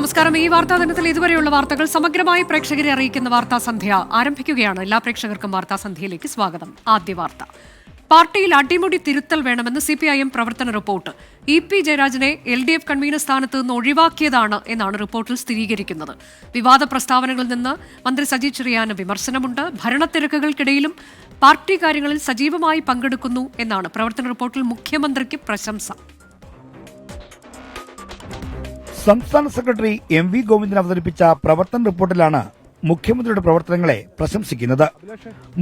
നമസ്കാരം. ഈ വാർത്താ ദിനത്തിൽ ഇതുവരെയുള്ള വാർത്തകൾ സമഗ്രമായി പ്രേക്ഷകരെ അറിയിക്കുന്ന വാർത്താ സന്ധ്യ ആരംഭിക്കുകയാണ്. എല്ലാ പ്രേക്ഷകർക്കും വാർത്താ സന്ധ്യയിലേക്ക് സ്വാഗതം. ആദ്യ വാർത്ത: പാർട്ടിയിൽ അടിമുടി തിരുത്തൽ വേണമെന്ന് CPIM പ്രവർത്തന റിപ്പോർട്ട്. EP ജയരാജനെ LDF കൺവീനർ സ്ഥാനത്ത് നിന്ന് ഒഴിവാക്കിയതാണ് എന്നാണ് റിപ്പോർട്ടിൽ സ്ഥിരീകരിക്കുന്നത്. വിവാദ പ്രസ്താവനകളിൽ നിന്ന് മന്ത്രി സജി ചെറിയാന് വിമർശനമുണ്ട്. ഭരണത്തിരക്കുകൾക്കിടയിലും പാർട്ടി കാര്യങ്ങളിൽ സജീവമായി പങ്കെടുക്കുന്നു എന്നാണ് പ്രവർത്തന റിപ്പോർട്ടിൽ മുഖ്യമന്ത്രിക്ക് പ്രശംസ. സംസ്ഥാന സെക്രട്ടറി MV ഗോവിന്ദൻ അവതരിപ്പിച്ച പ്രവർത്തന റിപ്പോർട്ടിലാണ് മുഖ്യമന്ത്രിയുടെ പ്രവർത്തനങ്ങളെ പ്രശംസിക്കുന്നത്.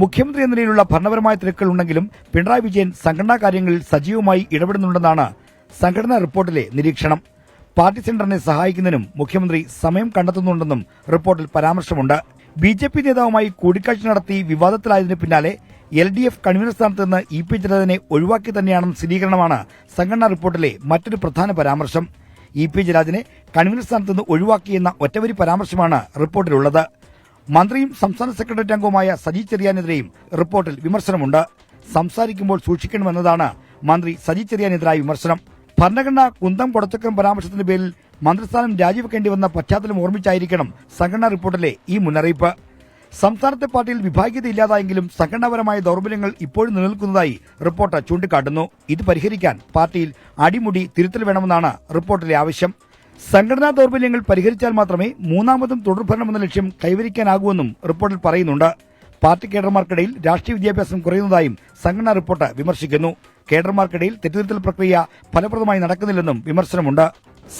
മുഖ്യമന്ത്രി എന്ന നിലയിലുള്ള ഭരണപരമായ തിരക്കുകൾ ഉണ്ടെങ്കിലും പിണറായി വിജയൻ സംഘടനാ കാര്യങ്ങളിൽ സജീവമായി ഇടപെടുന്നുണ്ടെന്നാണ് സംഘടനാ റിപ്പോർട്ടിലെ നിരീക്ഷണം. പാർട്ടി സെന്ററിനെ സഹായിക്കുന്നതിനും മുഖ്യമന്ത്രി സമയം കണ്ടെത്തുന്നുണ്ടെന്നും റിപ്പോർട്ടിൽ പരാമർശമുണ്ട്. BJP നേതാവുമായി കൂടിക്കാഴ്ച നടത്തി വിവാദത്തിലായതിനു പിന്നാലെ LDF കൺവീനർ സ്ഥാനത്ത് നിന്ന് EP ജയരാജനെ ഒഴിവാക്കി തന്നെയാണെന്ന സ്ഥിരീകരണമാണ് സംഘടനാ റിപ്പോർട്ടിലെ മറ്റൊരു പ്രധാന പരാമർശം. EP ജയരാജനെ കൺവീനർ സ്ഥാനത്ത് നിന്ന് ഒഴിവാക്കിയെന്ന ഒറ്റവരി പരാമർശമാണ് റിപ്പോർട്ടിലുള്ളത്. മന്ത്രിയും സംസ്ഥാന സെക്രട്ടേറിയറ്റ് അംഗവുമായ സജി ചെറിയാനെതിരെയും റിപ്പോർട്ടിൽ വിമർശനമുണ്ട്. സംസാരിക്കുമ്പോൾ സൂക്ഷിക്കണമെന്നതാണ് മന്ത്രി സജി ചെറിയാനെതിരായ വിമർശനം. ഭരണഘടന കുന്തം കൊടച്ചക്രം പരാമർശത്തിന്റെ പേരിൽ മന്ത്രിസ്ഥാനം രാജിവെക്കേണ്ടി വന്ന പശ്ചാത്തലം ഓർമ്മിച്ചായിരിക്കണം സംഘടനാ റിപ്പോർട്ടിലെ ഈ മുന്നറിയിപ്പ്. സംസ്ഥാനത്തെ പാർട്ടിയിൽ വിഭാഗീയത ഇല്ലാതായെങ്കിലും സംഘടനാപരമായ ദൌർബല്യങ്ങൾ ഇപ്പോഴും നിലനിൽക്കുന്നതായി റിപ്പോർട്ട് ചൂണ്ടിക്കാട്ടുന്നു. ഇത് പരിഹരിക്കാൻ പാർട്ടിയിൽ അടിമുടി തിരുത്തൽ വേണമെന്നാണ് റിപ്പോർട്ടിലെ ആവശ്യം. സംഘടനാ ദൌർബല്യങ്ങൾ പരിഹരിച്ചാൽ മാത്രമേ മൂന്നാമതും തുടർഭരണമെന്ന ലക്ഷ്യം കൈവരിക്കാനാകൂവെന്നും റിപ്പോർട്ടിൽ പറയുന്നുണ്ട്. പാർട്ടി കേഡർമാർക്കിടയിൽ രാഷ്ട്രീയ വിദ്യാഭ്യാസം കുറയുന്നതായും സംഘടനാ റിപ്പോർട്ട് വിമർശിക്കുന്നു. കേഡർമാർക്കിടയിൽ തെറ്റുതിരുത്തൽ പ്രക്രിയ ഫലപ്രദമായി നടക്കുന്നില്ലെന്നും വിമർശനമുണ്ട്.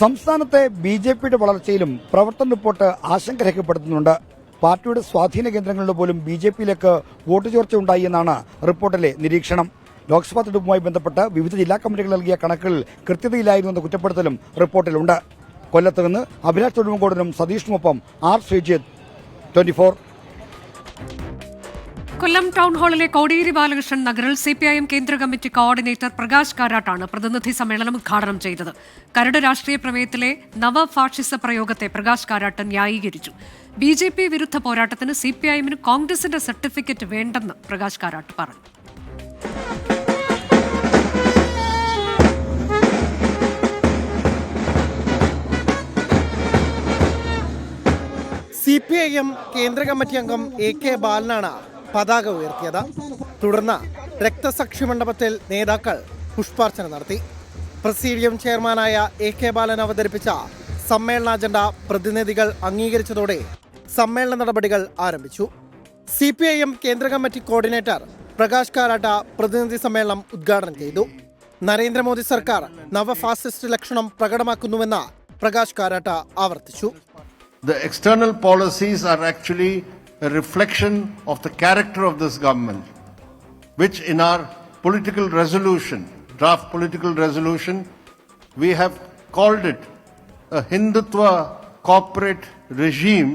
സംസ്ഥാനത്തെ BJPയുടെ വളർച്ചയിലും പ്രവർത്തന റിപ്പോർട്ട് ആശങ്ക രേഖപ്പെടുത്തുന്നുണ്ട്. പാർട്ടിയുടെ സ്വാധീന കേന്ദ്രങ്ങളിലെ പോലും BJPയിലേക്ക് വോട്ട് ചോർച്ച ഉണ്ടായി എന്നാണ് റിപ്പോർട്ടിലെ നിരീക്ഷണം. ലോക്സഭാ തെരഞ്ഞെടുപ്പുമായി ബന്ധപ്പെട്ട് വിവിധ ജില്ലാ കമ്മിറ്റികൾ നൽകിയ കണക്കുകളിൽ കൃത്യതയില്ലായിരുന്നെന്ന കുറ്റപ്പെടുത്തലും റിപ്പോർട്ടിലുണ്ട്. കൊല്ലത്ത് നിന്ന് അഭിലാഷ് തൊടുമങ്കോടിനും സതീഷിനുമൊപ്പം R. ശ്രീജിത്ത്, 24. കൊല്ലം ടൗൺ ഹാളിലെ കോടിയേരി ബാലകൃഷ്ണൻ നഗറിൽ CPIM കേന്ദ്ര കമ്മിറ്റി കോർഡിനേറ്റർ പ്രകാശ് കാരാട്ടാണ് പ്രതിനിധി സമ്മേളനം ഉദ്ഘാടനം ചെയ്തത്. കരട് രാഷ്ട്രീയ പ്രമേയത്തിലെ നവഫാഷിസ പ്രയോഗത്തെ പ്രകാശ് കാരാട്ട് ന്യായീകരിച്ചു. BJP വിരുദ്ധ പോരാട്ടത്തിന് CPIMന് കോൺഗ്രസിന്റെ സർട്ടിഫിക്കറ്റ് വേണ്ടെന്ന് പ്രകാശ് കാരാട്ട് പറഞ്ഞു. CPIM കേന്ദ്ര കമ്മിറ്റി അംഗം AK ബാലനാണ് പതാക ഉയർത്തിയത്. തുടർന്ന് രക്തസാക്ഷി മണ്ഡപത്തിൽ നേതാക്കൾ പുഷ്പാർച്ചന നടത്തി. പ്രസിഡിയം ചെയർമാനായ AK ബാലൻ അവതരിപ്പിച്ച സമ്മേളന അജണ്ട പ്രതിനിധികൾ അംഗീകരിച്ചതോടെ സമ്മേളന നടപടികൾ ആരംഭിച്ചു. CPIM കേന്ദ്ര കമ്മിറ്റി കോർഡിനേറ്റർ പ്രകാശ് കാരാട്ട പ്രതിനിധി സമ്മേളനം ഉദ്ഘാടനം ചെയ്തു. നരേന്ദ്രമോദി സർക്കാർ നവഫാസിസ്റ്റ് ലക്ഷണം പ്രകടമാക്കുന്നുവെന്ന് പ്രകാശ് കാരാട്ട ആവർത്തിച്ചു. The external policies are actually a reflection of the character of this government, which in our political resolution, draft political resolution, we have called it a Hindutva corporate regime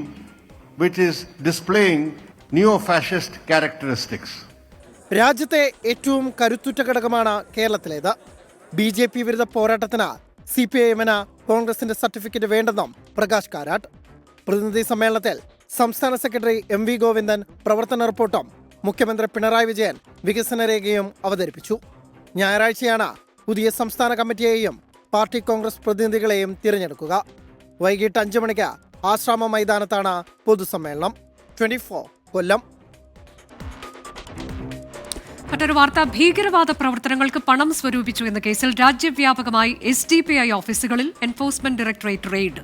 which is displaying neo-fascist characteristics. രാജ്യത്തെ ഏറ്റവും കരുത്തുറ്റ ഘടകമാണ് കേരളത്തിലേത്. BJP വിരുദ്ധ പോരാട്ടത്തിന് CPIMന് കോൺഗ്രസിന്റെ certificate വേണ്ടെന്നും പ്രകാശ് കാരാട്ട്. പ്രതിനിധി സമ്മേളനത്തിൽ സംസ്ഥാന സെക്രട്ടറി MV ഗോവിന്ദൻ പ്രവർത്തന റിപ്പോർട്ടും മുഖ്യമന്ത്രി പിണറായി വിജയൻ വികസന രേഖയും അവതരിപ്പിച്ചു. ഞായറാഴ്ചയാണ് പുതിയ സംസ്ഥാന കമ്മിറ്റിയെയും പാർട്ടി കോൺഗ്രസ് പ്രതിനിധികളെയും തിരഞ്ഞെടുക്കുക. വൈകിട്ട് 5 മണിക്ക് ആശ്രാമ മൈതാനത്താണ് പൊതുസമ്മേളനം. 24 കൊല്ലം. മറ്റൊരു വാർത്ത: ഭീകരവാദ പ്രവർത്തനങ്ങൾക്ക് പണം സ്വരൂപിച്ചു എന്ന കേസിൽ രാജ്യവ്യാപകമായി SDPI ഓഫീസുകളിൽ enforcement directorate raid.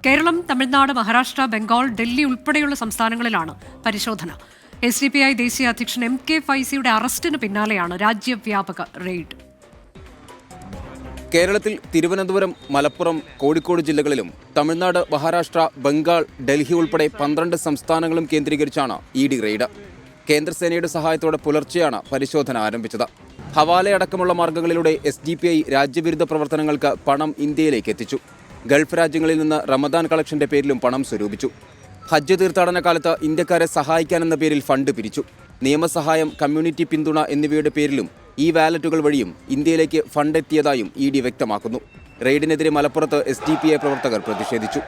Keralam, Tamil Nadu, Maharashtra, Bengal, Delhi ഉൾപ്പെടെയുള്ള സംസ്ഥാനങ്ങളിലാണ് പരിശോധന. SDPI ദേശീയ അധ്യക്ഷൻ MK ഫൈസിയുടെ അറസ്റ്റിന് പിന്നാലെയാണ് രാജ്യവ്യാപക റെയ്ഡ്. കേരളത്തിൽ തിരുവനന്തപുരം, മലപ്പുറം, കോഴിക്കോട് ജില്ലകളിലും തമിഴ്നാട്, മഹാരാഷ്ട്ര, ബംഗാൾ, ഡൽഹി ഉൾപ്പെടെ 12 സംസ്ഥാനങ്ങളും കേന്ദ്രീകരിച്ചാണ് ED റെയ്ഡ്. കേന്ദ്രസേനയുടെ സഹായത്തോടെ പുലർച്ചെയാണ് പരിശോധന ആരംഭിച്ചത്. ഹവാലയടക്കമുള്ള മാർഗങ്ങളിലൂടെ SDPI രാജ്യവിരുദ്ധ പ്രവർത്തനങ്ങൾക്ക് പണം ഇന്ത്യയിലേക്ക് എത്തിച്ചു. ഗൾഫ് രാജ്യങ്ങളിൽ നിന്ന് റമദാൻ കളക്ഷന്റെ പേരിലും പണം സ്വരൂപിച്ചു. ഹജ്ജ് തീർത്ഥാടന കാലത്ത് ഇന്ത്യക്കാരെ സഹായിക്കാനെന്ന പേരിൽ ഫണ്ട് പിരിച്ചു. നിയമസഹായം, കമ്മ്യൂണിറ്റി പിന്തുണ എന്നിവയുടെ പേരിലും ഈ വാലറ്റുകൾ വഴിയും ഇന്ത്യയിലേക്ക് ഫണ്ട് എത്തിയതായും ED വ്യക്തമാക്കുന്നു. റെയ്ഡിനെതിരെ മലപ്പുറത്ത് SDPI പ്രവർത്തകർ പ്രതിഷേധിച്ചു.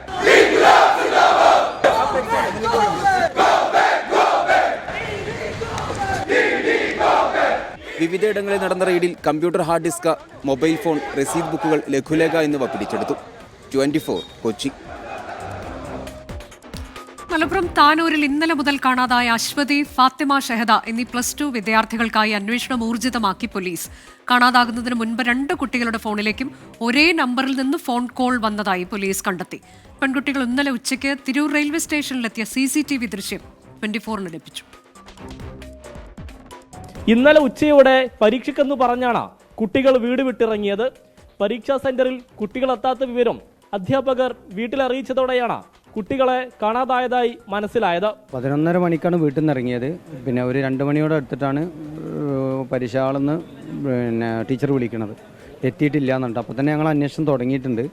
വിവിധയിടങ്ങളിൽ നടന്ന റെയ്ഡിൽ computer, hard disk, mobile phone, രസീദ് ബുക്കുകൾ, ലഘുലേഖ എന്നിവ പിടിച്ചെടുത്തു. 24 കൊച്ചി. മലപ്പുറം താനൂരിൽ ഇന്നലെ മുതൽ കാണാതായ അശ്വതി, ഫാത്തിമ ഷഹദ എന്നീ +2 വിദ്യാർത്ഥികൾക്കായി അന്വേഷണം ഊർജിതമാക്കി പോലീസ്. കാണാതാകുന്നതിന് മുൻപ് 2 കുട്ടികളുടെ ഫോണിലേക്കും ഒരേ നമ്പറിൽ നിന്ന് ഫോൺ കോൾ വന്നതായി പോലീസ് കണ്ടെത്തി. പെൺകുട്ടികൾ ഇന്നലെ ഉച്ചയ്ക്ക് തിരൂർ റെയിൽവേ സ്റ്റേഷനിലെത്തിയ CCTV ദൃശ്യം 24-ന് ലഭിച്ചു. ഇന്നലെ ഉച്ചയോടെ പരീക്ഷയ്ക്കെന്ന് പറഞ്ഞാണ് കുട്ടികൾ വീട് വിട്ടിറങ്ങിയത്. പരീക്ഷാ സെന്ററിൽ കുട്ടികളെത്താത്ത വിവരം അധ്യാപകർ വീട്ടിലറിയിച്ചതോടെയാണ് കുട്ടികളെ കാണാതായതായി മനസ്സിലായത്. 11:30 മണിക്കാണ് വീട്ടിൽ നിന്ന് ഇറങ്ങിയത്. പിന്നെ ഒരു 2 മണിയോടെ എടുത്തിട്ടാണ് പരീക്ഷ ഹാളിൽ ടീച്ചർ വിളിക്കുന്നത്. എത്തിയിട്ടില്ല എന്നുണ്ട്. അപ്പോൾ തന്നെ ഞങ്ങൾ അന്വേഷണം തുടങ്ങിയിട്ടുണ്ട്.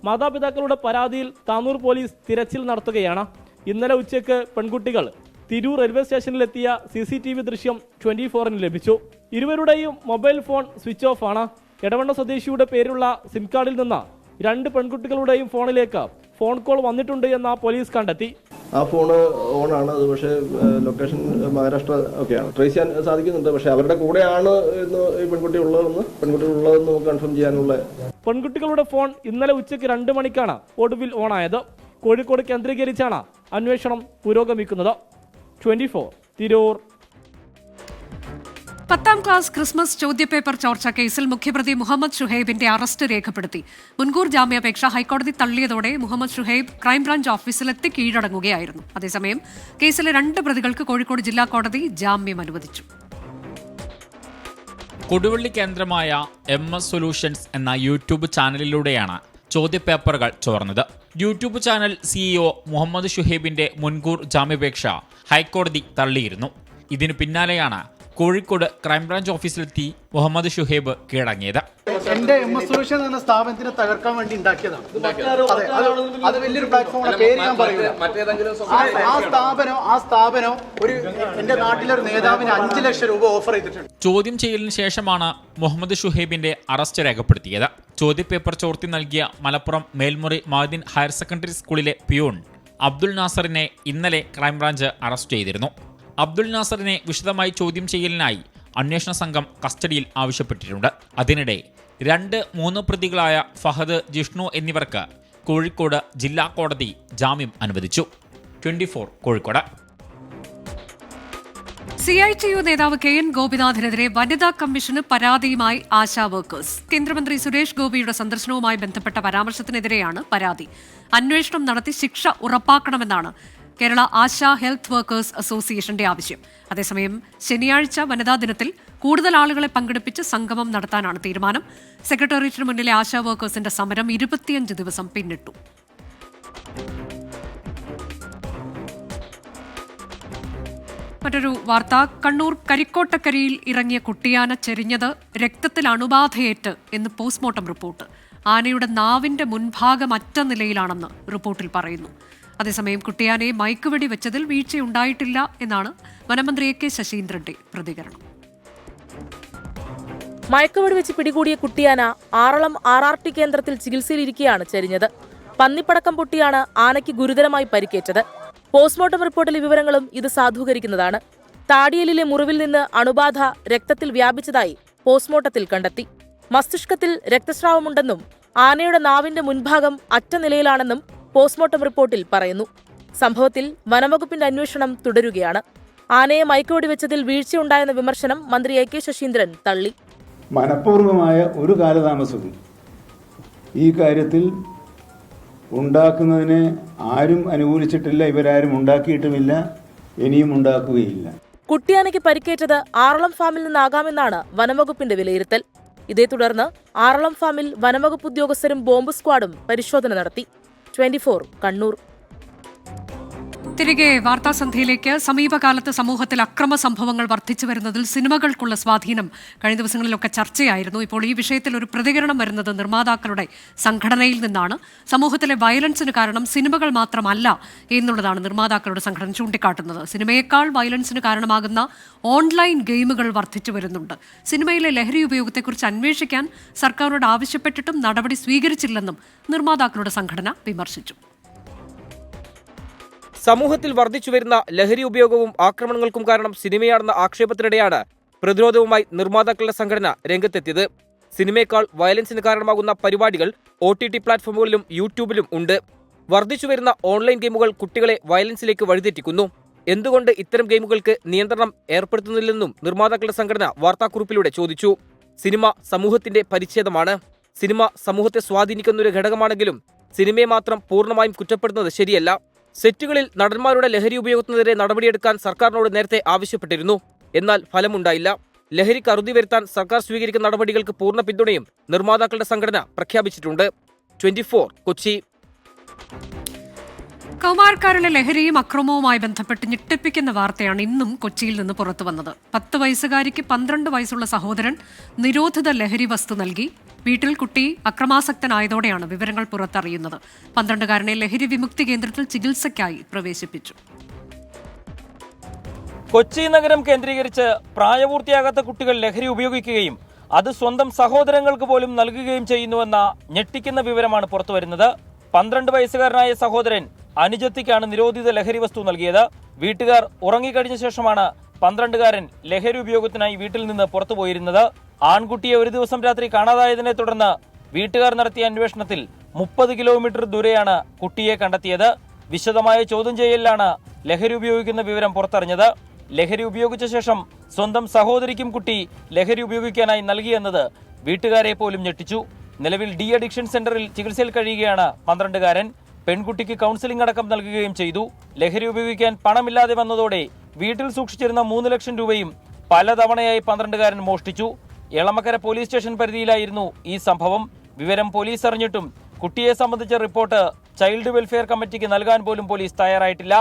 മാതാപിതാക്കളുടെ പരാതിയിൽ താനൂർ പോലീസ് തിരച്ചിൽ നടത്തുകയാണ്. ഇന്നലെ ഉച്ചയ്ക്ക് പെൺകുട്ടികൾ തിരൂർ റെയിൽവേ സ്റ്റേഷനിലെത്തിയ CCTV ദൃശ്യം 24-ന് ലഭിച്ചു. ഇരുവരുടെയും മൊബൈൽ ഫോൺ സ്വിച്ച് ഓഫ് ആണ്. എടവണ്ണ സ്വദേശിയുടെ പേരുള്ള സിം കാർഡിൽ നിന്ന് 2 പെൺകുട്ടികളുടെയും ഫോണിലേക്ക് ഫോൺ കോൾ വന്നിട്ടുണ്ട് എന്ന് പോലീസ് കണ്ടെത്തി. ആ ഫോണ് ഓണാണ്. അത് പക്ഷേ ലൊക്കേഷൻ മഹാരാഷ്ട്ര ഒക്കെയാണ്. ട്രേസ് ചെയ്യാൻ സാധിക്കുന്നുണ്ട്. പക്ഷേ അവരുടെ കൂടെയാണ് ഇന്ന് ഈ പെൺകുട്ടികളുള്ളതെന്ന് നമുക്ക് കൺഫേം ചെയ്യാനുള്ള. പെൺകുട്ടികളുടെ ഫോൺ ഇന്നലെ ഉച്ചയ്ക്ക് 2 മണിക്കാണ് ഒടുവിൽ ഓണായത്. കോഴിക്കോട് കേന്ദ്രീകരിച്ചാണ് അന്വേഷണം പുരോഗമിക്കുന്നത്. 24 തിരൂർ. 10ാം ക്ലാസ് ക്രിസ്മസ് ചോദ്യപേപ്പർ ചോർച്ച കേസിൽ മുഖ്യപ്രതി മുഹമ്മദ് ഷുഹൈബിന്റെ അറസ്റ്റ് രേഖപ്പെടുത്തി. മുൻകൂർ ജാമ്യാപേക്ഷ ഹൈക്കോടതി തള്ളിയതോടെ മുഹമ്മദ് ഷുഹൈബ് ക്രൈംബ്രാഞ്ച് ഓഫീസിലെത്തി കീഴടങ്ങുകയായിരുന്നു. അതേസമയം കേസിലെ 2 പ്രതികൾക്ക് കോഴിക്കോട് ജില്ലാ കോടതി ജാമ്യം അനുവദിച്ചു. കൊടുവള്ളി കേന്ദ്രമായ MS സൊല്യൂഷൻസ് എന്ന യൂട്യൂബ് ചാനലിലൂടെയാണ് ചോദ്യപേപ്പറുകൾ ചോർന്നത്. യൂട്യൂബ് ചാനൽ CEO മുഹമ്മദ് ഷുഹൈബിന്റെ മുൻകൂർ ജാമ്യാപേക്ഷ ഹൈക്കോടതി തള്ളിയിരുന്നു. ഇതിനു പിന്നാലെയാണ് കോഴിക്കോട് ക്രൈംബ്രാഞ്ച് ഓഫീസിലെത്തി മുഹമ്മദ് ഷുഹൈബ് കീഴടങ്ങിയത്. എന്റെ MS സൊല്യൂഷൻ എന്ന സ്ഥാപനത്തിനെ തകർക്കാൻ വേണ്ടി ഉണ്ടാക്കിയതാണ്. അത് വലിയൊരു പ്ലാറ്റ്ഫോമാണ്. പേര് ഞാൻ പറയില്ല. ആ സ്ഥാപനം ഒരു എന്റെ നാട്ടിലൊരു നേതാവിന് 5 ലക്ഷം രൂപ ഓഫർ ചെയ്തിട്ടുണ്ട്. ചോദ്യം ചെയ്യലിന് ശേഷമാണ് മുഹമ്മദ് ഷുഹൈബിന്റെ അറസ്റ്റ് രേഖപ്പെടുത്തിയത്. ചോദ്യപേപ്പർ ചോർത്തി നൽകിയ മലപ്പുറം മേൽമുറി മഅദിൻ ഹയർ സെക്കൻഡറി സ്കൂളിലെ പിയൂൺ അബ്ദുൾ നാസറിനെ ഇന്നലെ ക്രൈംബ്രാഞ്ച് അറസ്റ്റ് ചെയ്തിരുന്നു. അബ്ദുൾ നാസറിനെ വിശദമായി ചോദ്യം ചെയ്യലിനായി അന്വേഷണ സംഘം കസ്റ്റഡിയിൽ ആവശ്യപ്പെട്ടിട്ടുണ്ട്. അതിനിടെ 2-3 പ്രതികളായ ഫഹദ്, ജിഷ്ണു എന്നിവർക്ക് കോഴിക്കോട് ജില്ലാ കോടതി ജാമ്യം അനുവദിച്ചു. 24 കോഴിക്കോട്. CITU നേതാവ് KN ഗോപിനാഥിനെതിരെ വനിതാ കമ്മീഷന് പരാതിയുമായി ആശാ വർക്കേഴ്സ്. കേന്ദ്രമന്ത്രി സുരേഷ് ഗോപിയുടെ സന്ദർശനവുമായി ബന്ധപ്പെട്ട പരാമർശത്തിനെതിരെയാണ് പരാതി. അന്വേഷണം നടത്തി ശിക്ഷ ഉറപ്പാക്കണമെന്നാണ് കേരള ആശാ ഹെൽത്ത് വർക്കേഴ്സ് അസോസിയേഷന്റെ ആവശ്യം. അതേസമയം ശനിയാഴ്ച വനിതാ ദിനത്തിൽ കൂടുതൽ ആളുകളെ പങ്കെടുപ്പിച്ച് സംഗമം നടത്താനാണ് തീരുമാനം. സെക്രട്ടേറിയറ്റിന് മുന്നിലെ ആശാ വർക്കേഴ്സിന്റെ സമരം 25 ദിവസം പിന്നിട്ടു. മറ്റൊരു വാർത്ത. കണ്ണൂർ കരിക്കോട്ടക്കരയിൽ ഇറങ്ങിയ കുട്ടിയാന ചെരിഞ്ഞത് രക്തത്തിൽ അണുബാധയേറ്റ് എന്ന് പോസ്റ്റ്മോർട്ടം റിപ്പോർട്ട്. ആനയുടെ നാവിന്റെ മുൻഭാഗം അറ്റ നിലയിലാണെന്ന് റിപ്പോർട്ടിൽ പറയുന്നു. അതേസമയം കുട്ടിയാനയെ മയക്കുവെടി വെച്ചതിൽ വീഴ്ചയുണ്ടായിട്ടില്ല എന്നാണ് വനമന്ത്രി AK ശശീന്ദ്രന്റെ പ്രതികരണം. മയക്കുവെടി വെച്ച് പിടികൂടിയ കുട്ടിയാന ആറളം RRT കേന്ദ്രത്തിൽ ചികിത്സയിലിരിക്കെയാണ് ചെരിഞ്ഞത്. പന്നിപ്പടക്കം പൊട്ടിയാണ് ആനയ്ക്ക് ഗുരുതരമായി പരിക്കേറ്റത്. പോസ്റ്റ്മോർട്ടം റിപ്പോർട്ടിലെ വിവരങ്ങളും ഇത് സാധൂകരിക്കുന്നതാണ്. താടിയലിലെ മുറിവിൽ നിന്ന് അണുബാധ രക്തത്തിൽ വ്യാപിച്ചതായി പോസ്റ്റ്മോർട്ടത്തിൽ കണ്ടെത്തി. മസ്തിഷ്കത്തിൽ രക്തസ്രാവമുണ്ടെന്നും ആനയുടെ നാവിന്റെ മുൻഭാഗം അറ്റ നിലയിലാണെന്നും പോസ്റ്റ്മോർട്ടം റിപ്പോർട്ടിൽ പറയുന്നു. സംഭവത്തിൽ വനംവകുപ്പിന്റെ അന്വേഷണം തുടരുകയാണ്. ആനയെ മയക്കുവെടി വെച്ചതിൽ വീഴ്ചയുണ്ടായെന്ന വിമർശനം മന്ത്രി AK ശശീന്ദ്രൻ തള്ളി. മനഃപൂർവമായ ഒരു കാലതാമസവും ഈ കാര്യത്തിൽ ഉണ്ടാക്കുന്നതിനെ ആരും അനുകൂലിച്ചിട്ടില്ല. ഇവരാരും ഉണ്ടാക്കിയിട്ടുമില്ല, ഇനിയും ഉണ്ടാക്കുകയില്ല. കുട്ടിയാനയ്ക്ക് പരിക്കേറ്റത് ആറളം ഫാമിൽ നിന്നാകാമെന്നാണ് വനംവകുപ്പിന്റെ വിലയിരുത്തൽ. ഇതേ തുടർന്ന് ആറളം ഫാമിൽ വനംവകുപ്പ് ഉദ്യോഗസ്ഥരും ബോംബ് സ്ക്വാഡും പരിശോധന നടത്തി. 24 കണ്ണൂർ. തിരികെ വാർത്താസന്ധ്യയിലേക്ക്. സമീപകാലത്ത് സമൂഹത്തിൽ അക്രമ സംഭവങ്ങൾ വർദ്ധിച്ചു വരുന്നതിൽ സിനിമകൾക്കുള്ള സ്വാധീനം കഴിഞ്ഞ ദിവസങ്ങളിലൊക്കെ ചർച്ചയായിരുന്നു. ഇപ്പോൾ ഈ വിഷയത്തിൽ ഒരു പ്രതികരണം വരുന്നത് നിർമ്മാതാക്കളുടെ സംഘടനയിൽ നിന്നാണ്. സമൂഹത്തിലെ വയലൻസിന് കാരണം സിനിമകൾ മാത്രമല്ല എന്നുള്ളതാണ് നിർമ്മാതാക്കളുടെ സംഘടന ചൂണ്ടിക്കാട്ടുന്നത്. സിനിമയേക്കാൾ വയലൻസിന് കാരണമാകുന്ന ഓൺലൈൻ ഗെയിമുകൾ വർദ്ധിച്ചു വരുന്നുണ്ട്. സിനിമയിലെ ലഹരി ഉപയോഗത്തെക്കുറിച്ച് അന്വേഷിക്കാൻ സർക്കാരിനോട് ആവശ്യപ്പെട്ടിട്ടും നടപടി സ്വീകരിച്ചില്ലെന്നും നിർമ്മാതാക്കളുടെ സംഘടന വിമർശിച്ചു. സമൂഹത്തിൽ വർദ്ധിച്ചുവരുന്ന ലഹരി ഉപയോഗവും ആക്രമണങ്ങൾക്കും കാരണം സിനിമയാണെന്ന ആക്ഷേപത്തിനിടെയാണ് പ്രതിരോധവുമായി നിർമ്മാതാക്കളുടെ സംഘടന രംഗത്തെത്തിയത്. സിനിമയേക്കാൾ വയലൻസിന് കാരണമാകുന്ന പരിപാടികൾ OTT പ്ലാറ്റ്ഫോമുകളിലും യൂട്യൂബിലും ഉണ്ട്. വർദ്ധിച്ചുവരുന്ന ഓൺലൈൻ ഗെയിമുകൾ കുട്ടികളെ വയലൻസിലേക്ക് വഴിതെറ്റിക്കുന്നു. എന്തുകൊണ്ട് ഇത്തരം ഗെയിമുകൾക്ക് നിയന്ത്രണം ഏർപ്പെടുത്തുന്നില്ലെന്നും നിർമ്മാതാക്കളുടെ സംഘടന വാർത്താക്കുറിപ്പിലൂടെ ചോദിച്ചു. സിനിമ സമൂഹത്തിന്റെ പരിച്ഛേദമാണ്. സിനിമ സമൂഹത്തെ സ്വാധീനിക്കുന്ന ഒരു ഘടകമാണെങ്കിലും സിനിമയെ മാത്രം പൂർണ്ണമായും കുറ്റപ്പെടുത്തുന്നത് ശരിയല്ല. സെറ്റുകളിൽ നടന്മാരുടെ ലഹരി ഉപയോഗത്തിനെതിരെ നടപടിയെടുക്കാൻ സർക്കാരിനോട് നേരത്തെ ആവശ്യപ്പെട്ടിരുന്നു. എന്നാൽ ഫലമുണ്ടായില്ല. ലഹരിക്ക് അറുതി വരുത്താൻ സർക്കാർ സ്വീകരിക്കുന്ന നടപടികൾക്ക് പൂർണ്ണ പിന്തുണയും നിർമ്മാതാക്കളുടെ സംഘടന പ്രഖ്യാപിച്ചിട്ടുണ്ട്. 24 കൊച്ചി. കൗമാരക്കാരിലെ ലഹരിയും അക്രമവുമായി ബന്ധപ്പെട്ട് ഞെട്ടിപ്പിക്കുന്ന വാർത്തയാണ് ഇന്നും കൊച്ചിയിൽ നിന്ന് പുറത്തു വന്നത്. 10 വയസ്സുകാരിക്ക് 12 വയസ്സുള്ള സഹോദരൻ നിരോധിത ലഹരി വസ്തു നൽകി. വീട്ടിൽ കുട്ടി അക്രമാസക്തനായതോടെയാണ് വിവരങ്ങൾ പുറത്തറിയുന്നത്. 12-കാരനെ ലഹരി വിമുക്തി കേന്ദ്രത്തിൽ ചികിത്സയ്ക്കായി പ്രവേശിപ്പിച്ചു. കൊച്ചി നഗരം കേന്ദ്രീകരിച്ച് പ്രായപൂർത്തിയാകാത്ത കുട്ടികൾ ലഹരി ഉപയോഗിക്കുകയും അത് സ്വന്തം സഹോദരങ്ങൾക്ക് പോലും നൽകുകയും ചെയ്യുന്നുവെന്ന ഞെട്ടിക്കുന്ന വിവരമാണ് പുറത്തുവരുന്നത്. 12 വയസ്സുകാരനായ സഹോദരൻ അനുജത്തിക്കാണ് നിരോധിത ലഹരി വസ്തു നൽകിയത്. വീട്ടുകാർ ഉറങ്ങിക്കഴിഞ്ഞ ശേഷമാണ് 12-കാരൻ ലഹരി ഉപയോഗത്തിനായി വീട്ടിൽ നിന്ന് പുറത്തുപോയിരുന്നത്. ആൺകുട്ടിയെ ഒരു ദിവസം രാത്രി കാണാതായതിനെ തുടർന്ന് വീട്ടുകാർ നടത്തിയ അന്വേഷണത്തിൽ 30 കിലോമീറ്റർ ദൂരെയാണ് കുട്ടിയെ കണ്ടെത്തിയത്. വിശദമായ ചോദ്യം ചെയ്യലിലാണ് ലഹരി ഉപയോഗിക്കുന്ന വിവരം പുറത്തറിഞ്ഞത്. ലഹരി ഉപയോഗിച്ച ശേഷം സ്വന്തം സഹോദരിക്കും കുട്ടി ലഹരി ഉപയോഗിക്കാനായി നൽകിയെന്നത് വീട്ടുകാരെ പോലും ഞെട്ടിച്ചു. നിലവിൽ ഡി അഡിക്ഷൻ സെന്ററിൽ ചികിത്സയിൽ കഴിയുകയാണ് 12-കാരൻ. പെൺകുട്ടിക്ക് കൗൺസിലിംഗ് അടക്കം നൽകുകയും ചെയ്തു. ലഹരി ഉപയോഗിക്കാൻ പണമില്ലാതെ വന്നതോടെ വീട്ടിൽ സൂക്ഷിച്ചിരുന്ന 3 ലക്ഷം രൂപയും പലതവണയായി 12-കാരൻ മോഷ്ടിച്ചു. എളമക്കര പോലീസ് സ്റ്റേഷൻ പരിധിയിലായിരുന്നു ഈ സംഭവം. വിവരം പോലീസ് അറിഞ്ഞിട്ടും കുട്ടിയെ സംബന്ധിച്ച റിപ്പോർട്ട് ചൈൽഡ് വെൽഫെയർ കമ്മിറ്റിക്ക് നൽകാൻ പോലും പോലീസ് തയ്യാറായിട്ടില്ല.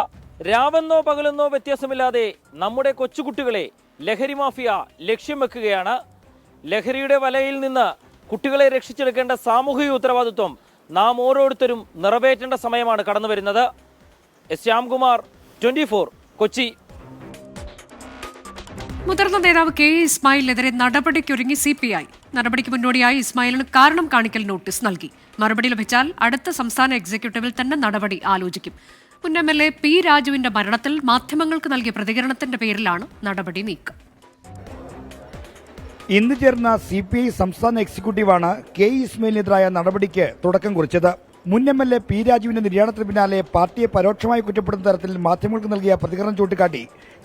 രാവെന്നോ പകലെന്നോ വ്യത്യാസമില്ലാതെ നമ്മുടെ കൊച്ചുകുട്ടികളെ ലഹരി മാഫിയ ലക്ഷ്യം വെക്കുകയാണ്. ലഹരിയുടെ വലയിൽ നിന്ന് കുട്ടികളെ രക്ഷിച്ചെടുക്കേണ്ട സാമൂഹിക ഉത്തരവാദിത്വം നാം ഓരോരുത്തരും നിറവേറ്റേണ്ട സമയമാണ് കടന്നു വരുന്നത്. ശ്യാംകുമാർ, 24 കൊച്ചി. മുതിർന്ന നേതാവ് കെ ഇസ്മായിലിനെതിരെ നടപടിക്കൊരുങ്ങി CPI. നടപടിക്ക് മുന്നോടിയായി ഇസ്മായിലിന് കാരണം കാണിക്കൽ നോട്ടീസ് നൽകി. മറുപടി ലഭിച്ചാൽ അടുത്ത സംസ്ഥാന എക്സിക്യൂട്ടീവിൽ തന്നെ നടപടി ആലോചിക്കും. മുൻ MLA പി രാജുവിന്റെ മരണത്തിൽ മാധ്യമങ്ങൾക്ക് നൽകിയ പ്രതികരണത്തിന്റെ പേരിലാണ് നടപടി നീക്കം. ഇന്ന് ചേർന്ന CPI സംസ്ഥാന എക്സിക്യൂട്ടീവാണ് കെ ഇസ്മായിലിനെതിരായ നടപടിക്ക് തുടക്കം കുറിച്ചത്. മുൻ MLA പി രാജുവിന്റെ നിര്യാണത്തിന് പിന്നാലെ പാർട്ടിയെ പരോക്ഷമായി കുറ്റപ്പെടുത്തുന്ന തരത്തിൽ മാധ്യമങ്ങൾക്ക് നൽകിയ പ്രതികരണം ചൂണ്ടിക്കാട്ടി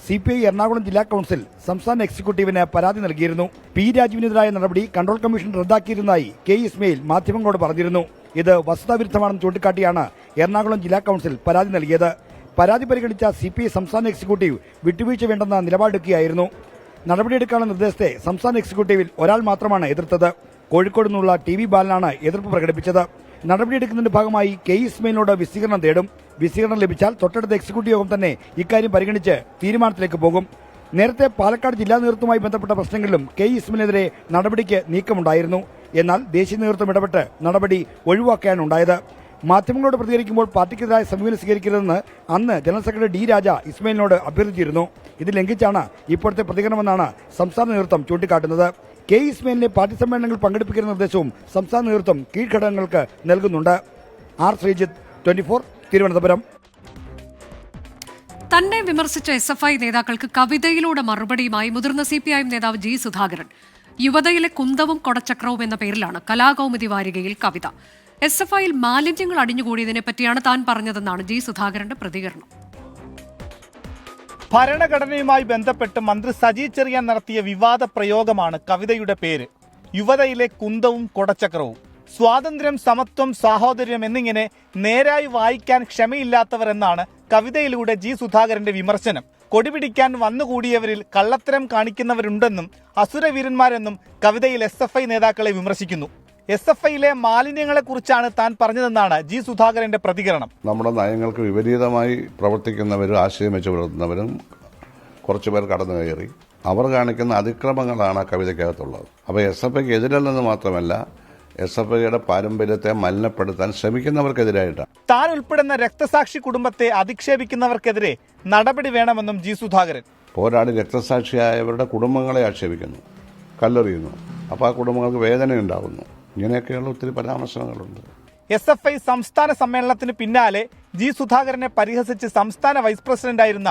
CPI എറണാകുളം ജില്ലാ കൌൺസിൽ സംസ്ഥാന എക്സിക്യൂട്ടീവിന് പരാതി നൽകിയിരുന്നു. പി രാജുവിനെതിരായ നടപടി കൺട്രോൾ കമ്മീഷൻ റദ്ദാക്കിയിരുന്നതായി കെ ഇസ്മായിൽ മാധ്യമങ്ങളോട് പറഞ്ഞിരുന്നു. ഇത് വസ്തുതാവിരുദ്ധമാണെന്ന് ചൂണ്ടിക്കാട്ടിയാണ് എറണാകുളം ജില്ലാ കൌൺസിൽ പരാതി നൽകിയത്. പരാതി പരിഗണിച്ച CPI സംസ്ഥാന എക്സിക്യൂട്ടീവ് വിട്ടുവീഴ്ച വേണ്ടെന്ന നിലപാടെടുക്കുകയായിരുന്നു. നടപടിയെടുക്കാനുള്ള നിർദ്ദേശത്തെ സംസ്ഥാന എക്സിക്യൂട്ടീവിൽ ഒരാൾ മാത്രമാണ് എതിർത്തത്. കോഴിക്കോട് നിന്നുള്ള TV ബാലനാണ് എതിർപ്പ് പ്രകടിപ്പിച്ചത്. നടപടിയെടുക്കുന്നതിന്റെ ഭാഗമായി കെ ഇസ്മായിലിനോട് വിശദീകരണം തേടും. വിശദീകരണം ലഭിച്ചാൽ തൊട്ടടുത്ത എക്സിക്യൂട്ടീവ് യോഗം തന്നെ ഇക്കാര്യം പരിഗണിച്ച് തീരുമാനത്തിലേക്ക് പോകും. നേരത്തെ പാലക്കാട് ജില്ലാ നേതൃത്വവുമായി ബന്ധപ്പെട്ട പ്രശ്നങ്ങളിലും കെ ഇസ്മായിലിനെതിരെ നടപടിക്ക് നീക്കമുണ്ടായിരുന്നു. എന്നാൽ ദേശീയ നേതൃത്വം ഇടപെട്ട് നടപടി ഒഴിവാക്കുകയാണ് ഉണ്ടായത്. മാധ്യമങ്ങളോട് പ്രതികരിക്കുമ്പോൾ പാർട്ടിക്കെതിരായ സമീപനം സ്വീകരിക്കരുതെന്ന് അന്ന് ജനറൽ സെക്രട്ടറി ഡി രാജ ഇസ്മായിലിനോട് അഭ്യർത്ഥിച്ചിരുന്നു. ഇത് ലംഘിച്ചാണ് ഇപ്പോഴത്തെ പ്രതികരണമെന്നാണ് സംസ്ഥാന നേതൃത്വം ചൂണ്ടിക്കാട്ടുന്നത്. കെ ഇസ്മായിലിനെ പാർട്ടി സമ്മേളനങ്ങൾ പങ്കെടുപ്പിക്കുന്ന നിർദ്ദേശവും സംസ്ഥാന നേതൃത്വം കീഴ്ഘടകങ്ങൾക്ക് നൽകുന്നുണ്ട്. ആർ ശ്രീജിത്ത്, 24 തിരുവനന്തപുരം. തന്നെ വിമർശിച്ച SFI നേതാക്കൾക്ക് കവിതയിലൂടെ മറുപടിയുമായി മുതിർന്ന CPI നേതാവ് G സുധാകരൻ. യുവതയിലെ കുന്തവും കൊടച്ചക്രവും എന്ന പേരിലാണ് കലാകൗമുദി വാരികയിൽ കവിത. SFIയിൽ മാലിന്യങ്ങൾ അടിഞ്ഞുകൂടിയതിനെ പറ്റിയാണ് താൻ പറഞ്ഞതെന്നാണ് G സുധാകരന്റെ പ്രതികരണം. ഭരണഘടനയുമായി ബന്ധപ്പെട്ട് മന്ത്രി സജി ചെറിയാൻ നടത്തിയ വിവാദ പ്രയോഗമാണ് കവിതയുടെ പേര്. യുവതയിലെ കുന്തവും കൊടച്ചക്രവും. സ്വാതന്ത്ര്യം, സമത്വം, സാഹോദര്യം എന്നിങ്ങനെ നേരായി വായിക്കാൻ ക്ഷമയില്ലാത്തവർ എന്നാണ് കവിതയിലൂടെ G സുധാകരന്റെ വിമർശനം. കൊടിപിടിക്കാൻ വന്നുകൂടിയവരിൽ കള്ളത്തരം കാണിക്കുന്നവരുണ്ടെന്നും അസുരവീരന്മാരെന്നും കവിതയിൽ SFI നേതാക്കളെ വിമർശിക്കുന്നു. SFIയിലെ മാലിന്യങ്ങളെക്കുറിച്ചാണ് താൻ പറഞ്ഞതെന്നാണ് G സുധാകരന്റെ പ്രതികരണം. നമ്മുടെ നയങ്ങൾക്ക് വിപരീതമായി പ്രവർത്തിക്കുന്നവരും ആശയം വെച്ച് പുലർത്തുന്നവരും കുറച്ചുപേർ കടന്നു കയറി അവർ കാണിക്കുന്ന അതിക്രമങ്ങളാണ് കവിതയ്ക്കകത്തുള്ളത്. അപ്പോൾ SFIക്ക് എതിരല്ലെന്ന് മാത്രമല്ല SFIയുടെ പാരമ്പര്യത്തെ മലിനപ്പെടുത്താൻ ശ്രമിക്കുന്നവർക്കെതിരായിട്ടാണ്. താൻ ഉൾപ്പെടുന്ന രക്തസാക്ഷി കുടുംബത്തെ അധിക്ഷേപിക്കുന്നവർക്കെതിരെ നടപടി വേണമെന്നും G സുധാകരൻ. പോരാടി രക്തസാക്ഷിയായവരുടെ കുടുംബങ്ങളെ ആക്ഷേപിക്കുന്നു, കല്ലെറിയുന്നു. അപ്പോൾ ആ കുടുംബങ്ങൾക്ക് വേദനയുണ്ടാകുന്നു. ഇങ്ങനെയൊക്കെയുള്ള ഒത്തിരി പരാമർശങ്ങളുണ്ട്. SFI സംസ്ഥാന സമ്മേളനത്തിന് പിന്നാലെ G സുധാകരനെ പരിഹസിച്ച് സംസ്ഥാന വൈസ് പ്രസിഡന്റായിരുന്ന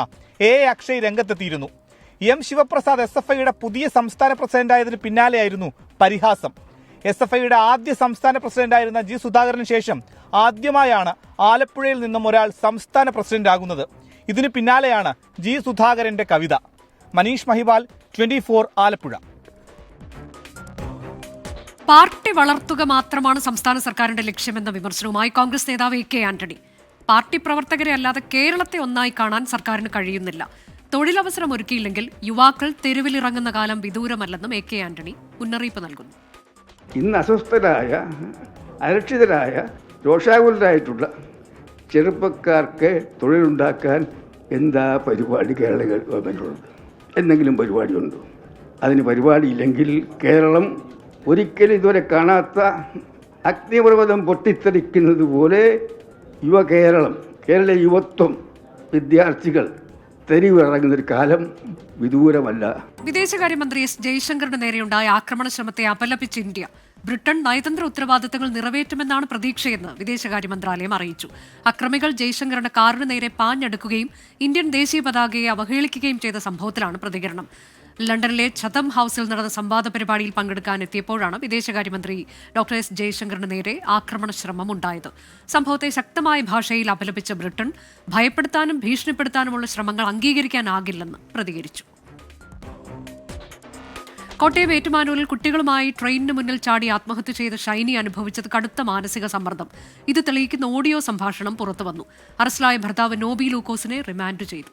A അക്ഷയ് രംഗത്തെത്തിയിരുന്നു. M ശിവപ്രസാദ് SFIയുടെ പുതിയ സംസ്ഥാന പ്രസിഡന്റായതിന് പിന്നാലെയായിരുന്നു പരിഹാസം. SFIയുടെ ആദ്യ സംസ്ഥാന പ്രസിഡന്റായിരുന്ന ജി സുധാകരന് ശേഷം ആദ്യമായാണ് ആലപ്പുഴയിൽ നിന്നും ഒരാൾ സംസ്ഥാന പ്രസിഡന്റ് ആകുന്നത്. ഇതിന് പിന്നാലെയാണ് ജി സുധാകരന്റെ കവിത. മനീഷ് മഹിവാൽ, 24 ആലപ്പുഴ. പാർട്ടി വളർത്തുക മാത്രമാണ് സംസ്ഥാന സർക്കാരിന്റെ ലക്ഷ്യമെന്ന വിമർശനവുമായി കോൺഗ്രസ് നേതാവ് AK ആന്റണി. പാർട്ടി പ്രവർത്തകരെ അല്ലാതെ കേരളത്തെ ഒന്നായി കാണാൻ സർക്കാരിന് കഴിയുന്നില്ല. തൊഴിലവസരം ഒരുക്കിയില്ലെങ്കിൽ യുവാക്കൾ തെരുവിലിറങ്ങുന്ന കാലം വിദൂരമല്ലെന്നും AK ആന്റണി മുന്നറിയിപ്പ് നൽകുന്നു. ഇന്ന് അസ്വസ്ഥരായ, അരക്ഷിതരായ, രോഷാകുലരായിട്ടുള്ള ചെറുപ്പക്കാർക്ക് തൊഴിലുണ്ടാക്കാൻ എന്താ പരിപാടി കേരള ഗവൺമെൻറ്റുള്ളത്? എന്തെങ്കിലും പരിപാടിയുണ്ടോ? അതിന് പരിപാടിയില്ലെങ്കിൽ കേരളം ഒരിക്കലും ഇതുവരെ കാണാത്ത അഗ്നിപർവ്വതം പൊട്ടിത്തെറിക്കുന്നത് പോലെ യുവകേരളം, കേരള യുവത്വം, വിദ്യാർത്ഥികൾ തെരുവിറങ്ങുന്നൊരു കാലം വിദൂരമല്ല. വിദേശകാര്യമന്ത്രി S. ജയശങ്കറിന് നേരെയുണ്ടായ ആക്രമണ ശ്രമത്തെ അപലപിച്ച് ഇന്ത്യ. ബ്രിട്ടൻ നയതന്ത്ര ഉത്തരവാദിത്തങ്ങൾ നിറവേറ്റുമെന്നാണ് പ്രതീക്ഷയെന്ന് വിദേശകാര്യ മന്ത്രാലയം അറിയിച്ചു. അക്രമികൾ ജയശങ്കറിന്റെ കാറിന് നേരെ പാഞ്ഞെടുക്കുകയും ഇന്ത്യൻ ദേശീയ പതാകയെ അവഹേളിക്കുകയും ചെയ്ത സംഭവത്തിലാണ് പ്രതികരണം. ലണ്ടനിലെ ചതം ഹൌസിൽ നടന്ന സംവാദ പരിപാടിയിൽ പങ്കെടുക്കാനെത്തിയപ്പോഴാണ് വിദേശകാര്യമന്ത്രി ഡോക്ടർ S. ജയശങ്കറിന് നേരെ ആക്രമണ ശ്രമം ഉണ്ടായത്. സംഭവത്തെ ശക്തമായ ഭാഷയിൽ അപലപിച്ച ബ്രിട്ടൻ ഭയപ്പെടുത്താനും ഭീഷണിപ്പെടുത്താനുമുള്ള ശ്രമങ്ങൾ അംഗീകരിക്കാനാകില്ലെന്ന് പ്രതികരിച്ചു. കോട്ടയം ഏറ്റുമാനൂരിൽ കുട്ടികളുമായി ട്രെയിനിന് മുന്നിൽ ചാടി ആത്മഹത്യ ചെയ്ത ഷൈനി അനുഭവിച്ചത് കടുത്ത മാനസിക സമ്മർദ്ദം. ഇത് തെളിയിക്കുന്ന ഓഡിയോ സംഭാഷണം പുറത്തുവന്നു. അറസ്റ്റിലായ ഭർത്താവ് നോബി ലൂക്കോസിനെ റിമാൻഡ് ചെയ്തു.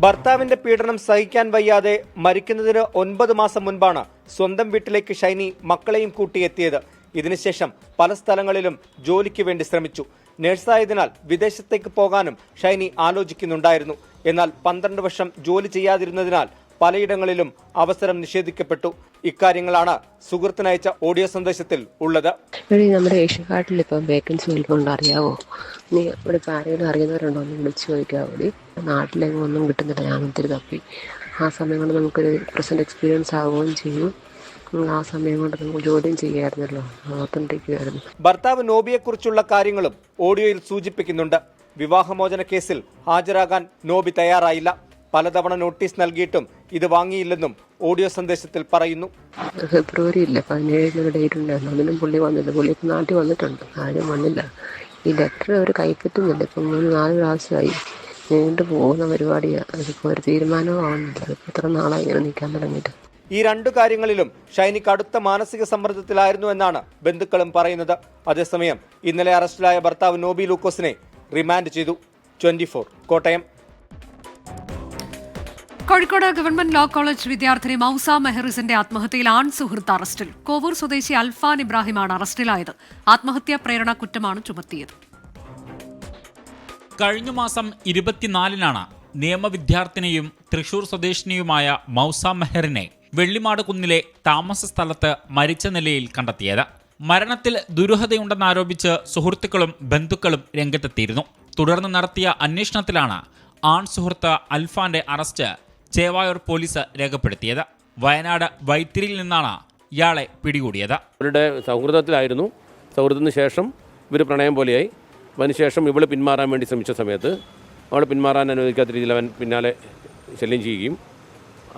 ഭർത്താവിന്റെ പീഡനം സഹിക്കാൻ വയ്യാതെ മരിക്കുന്നതിന് 9 മാസം മുൻപാണ് സ്വന്തം വീട്ടിലേക്ക് ഷൈനി മക്കളെയും കൂട്ടിയെത്തിയത്. ഇതിനുശേഷം പല സ്ഥലങ്ങളിലും ജോലിക്ക് വേണ്ടി ശ്രമിച്ചു. നഴ്സായതിനാൽ വിദേശത്തേക്ക് പോകാനും ഷൈനി ആലോചിക്കുന്നുണ്ടായിരുന്നു. എന്നാൽ 12 വർഷം ജോലി ചെയ്യാതിരുന്നതിനാൽ പലയിടങ്ങളിലും അവസരം നിഷേധിക്കപ്പെട്ടു. ഇക്കാര്യങ്ങളാണ് സുഹൃത്തിനയച്ച ഓഡിയോ സന്ദേശത്തിൽ ഉള്ളത്. നമ്മുടെ ഏഷ്യക്കാട്ടിൽ ഇപ്പം വേക്കൻസി വല്ലതുകൊണ്ട് അറിയാവോ? നീ ഇവിടെ ഇപ്പം ആരെങ്കിലും അറിയുന്നവരുണ്ടോ എന്ന് വിളിച്ചു ചോദിക്കാവൂടി. നാട്ടിലെങ്ങും ഒന്നും കിട്ടുന്നില്ല. ഞാൻ ഒത്തിരി തപ്പി. ആ സമയം കൊണ്ട് നമുക്കൊരു പ്രസന്റ് എക്സ്പീരിയൻസ് ആവുകയും ചെയ്യും. ആ സമയം കൊണ്ട് നമുക്ക് ജോലിയും ചെയ്യാമായിരുന്നല്ലോ, ഓർത്തുകൊണ്ടിരിക്കുകയായിരുന്നു. ഭർത്താവ് നോബിയെക്കുറിച്ചുള്ള കാര്യങ്ങളും ഓഡിയോയിൽ സൂചിപ്പിക്കുന്നുണ്ട്. വിവാഹമോചന കേസിൽ ഹാജരാകാൻ നോബി തയ്യാറായില്ല. പലതവണ നോട്ടീസ് നൽകിയിട്ടും ഇത് വാങ്ങിയില്ലെന്നും ഓഡിയോ സന്ദേശത്തിൽ പറയുന്നു. ഫെബ്രുവരി 17 ഡേറ്റ് ഉണ്ടായിരുന്നു. അതിനും പുള്ളി വന്നില്ല. പുള്ളിക്ക് നാട്ടിൽ വന്നിട്ടുണ്ട്, ആരും വന്നില്ല. ഈ ലെറ്റർ അവർ കൈപ്പറ്റുന്നില്ല. ഇപ്പം 3-4 പ്രാവശ്യമായി. നീണ്ടു പോകുന്ന പരിപാടിയാണ്. അതിപ്പോൾ ഒരു തീരുമാനവും ആവുന്നില്ല. അതിപ്പോൾ ഇത്ര നാളായി ഇങ്ങനെ നിൽക്കാൻ തുടങ്ങിയിട്ട്. ഈ 2 കാര്യങ്ങളിലും ഷൈനി കടുത്ത മാനസിക സമ്മർദ്ദത്തിലായിരുന്നു എന്നാണ് ബന്ധുക്കളും പറയുന്നത്. അതേസമയം ഇന്നലെ അറസ്റ്റിലായ ഭർത്താവ് നോബി ലൂക്കോസിനെ റിമാൻഡ് ചെയ്തു. 24 Kottayam. Kozhikode government law college വിദ്യാർത്ഥിനി മൗസ മെഹറിസിന്റെ ആത്മഹത്യയിൽ ആൺ സുഹൃത്ത് അറസ്റ്റിൽ. കോവൂർ സ്വദേശി അൽഫാൻ ഇബ്രാഹിമാണ് അറസ്റ്റിലായത്. ആത്മഹത്യാ പ്രേരണ കുറ്റമാണ് ചുമത്തിയത്. കഴിഞ്ഞ മാസം 24-നാണ് നിയമവിദ്യാർത്ഥിനിയും തൃശൂർ സ്വദേശിനിയുമായ മൗസ മെഹറിനെ വെള്ളിമാട് കുന്നിലെ താമസ സ്ഥലത്ത് മരിച്ച നിലയിൽ കണ്ടെത്തിയത്. മരണത്തിൽ ദുരൂഹതയുണ്ടെന്നാരോപിച്ച് സുഹൃത്തുക്കളും ബന്ധുക്കളും രംഗത്തെത്തിയിരുന്നു. തുടർന്ന് നടത്തിയ അന്വേഷണത്തിലാണ് ആൺ സുഹൃത്ത് അൽഫാന്റെ അറസ്റ്റ് ചേവായൂർ പോലീസ് രേഖപ്പെടുത്തിയത്. വയനാട് വൈത്തിരിയിൽ നിന്നാണ് ഇയാളെ പിടികൂടിയത്. അവരുടെ സൗഹൃദത്തിലായിരുന്നു. സൗഹൃദത്തിന് ശേഷം ഇവർ പ്രണയം പോലെയായി. അതിനുശേഷം ഇവൾ പിന്മാറാൻ വേണ്ടി ശ്രമിച്ച സമയത്ത് അവളെ പിന്മാറാൻ അനുവദിക്കാത്ത രീതിയിൽ അവൻ പിന്നാലെ ശല്യം ചെയ്യുകയും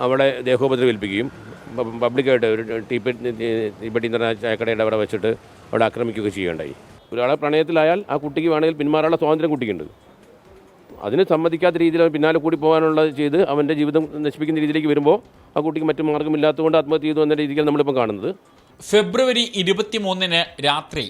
അവളെ ദേഹോപദ്രവേൽപ്പിക്കുകയും പബ്ലിക്കായിട്ട് ഒരു തീപ്പെട്ടി എന്ന് പറഞ്ഞ ചായക്കടയുടെ അവിടെ വെച്ചിട്ട് അവിടെ ആക്രമിക്കുകയൊക്കെ ചെയ്യുകയുണ്ടായി. ഒരാളെ പ്രണയത്തിലായാൽ ആ കുട്ടിക്ക് വേണമെങ്കിൽ പിന്മാറാനുള്ള സ്വാതന്ത്ര്യം കുട്ടിക്കുണ്ട്. അതിന് സമ്മതിക്കാത്ത രീതിയിൽ അവൻ പിന്നാലെ കൂടി പോകാനുള്ളത് ചെയ്ത് അവൻ്റെ ജീവിതം നശിപ്പിക്കുന്ന രീതിയിലേക്ക് വരുമ്പോൾ ആ കുട്ടിക്ക് മറ്റു മാർഗ്ഗമില്ലാത്തതുകൊണ്ട് ആത്മഹത്യ ചെയ്തു എന്ന രീതിയിൽ നമ്മളിപ്പോൾ കാണുന്നത്. ഫെബ്രുവരി 23-ന് രാത്രി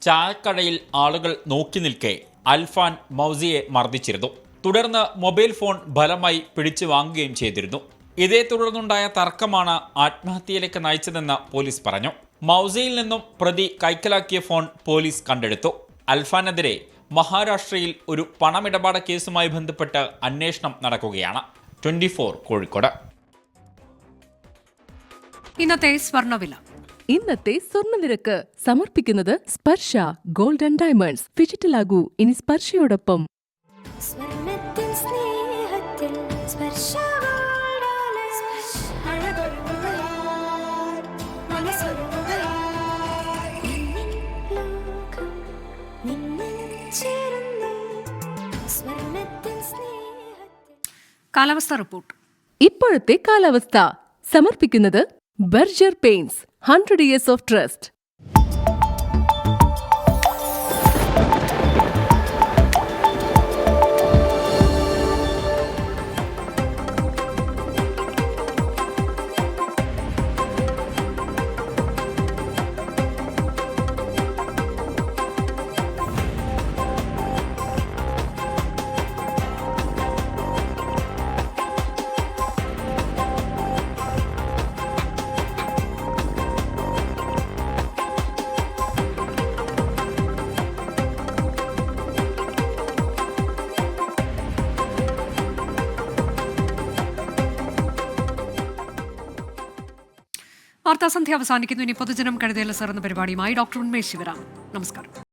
ചായക്കടയിൽ ആളുകൾ നോക്കി നിൽക്കെ അൽഫാൻ മൗസിയെ മർദ്ദിച്ചിരുന്നു. തുടർന്ന് മൊബൈൽ ഫോൺ ബലമായി പിടിച്ചു വാങ്ങുകയും ചെയ്തിരുന്നു. ഇതേ തുടർന്നുണ്ടായ തർക്കമാണ് ആത്മഹത്യയിലേക്ക് നയിച്ചതെന്ന് പോലീസ് പറഞ്ഞു. മൗസിയിൽ നിന്നും പ്രതി കൈക്കലാക്കിയ ഫോൺ പോലീസ് കണ്ടെടുത്തു. അൽഫാനെതിരെ മഹാരാഷ്ട്രയിൽ ഒരു പണമിടപാട് കേസുമായി ബന്ധപ്പെട്ട് അന്വേഷണം നടക്കുകയാണ്. 24 കോഴിക്കോട്. ഇന്നത്തെ സ്വർണ്ണവില. ഇന്നത്തെ സ്വർണ്ണനിരക്ക് സമർപ്പിക്കുന്നത് സ്പർശ ഗോൾഡ് ആൻഡ് ഡയമണ്ട്സ്. ഫിജിറ്റലാകൂ ഇനി സ്പർശയോടൊപ്പം. കാലാവസ്ഥ റിപ്പോർട്ട്. ഇപ്പോഴത്തെ കാലാവസ്ഥ സമർപ്പിക്കുന്നത് Berger Paints, 100 years of trust. വാർത്താസന്ധ്യ അവസാനിക്കുന്നു. ഇനി പൊതുജനം കഴുതേല സർ എന്ന പരിപാടിയുമായി ഡോക്ടർ ഉന്മേഷ് ശിവരാമൻ. നമസ്കാരം.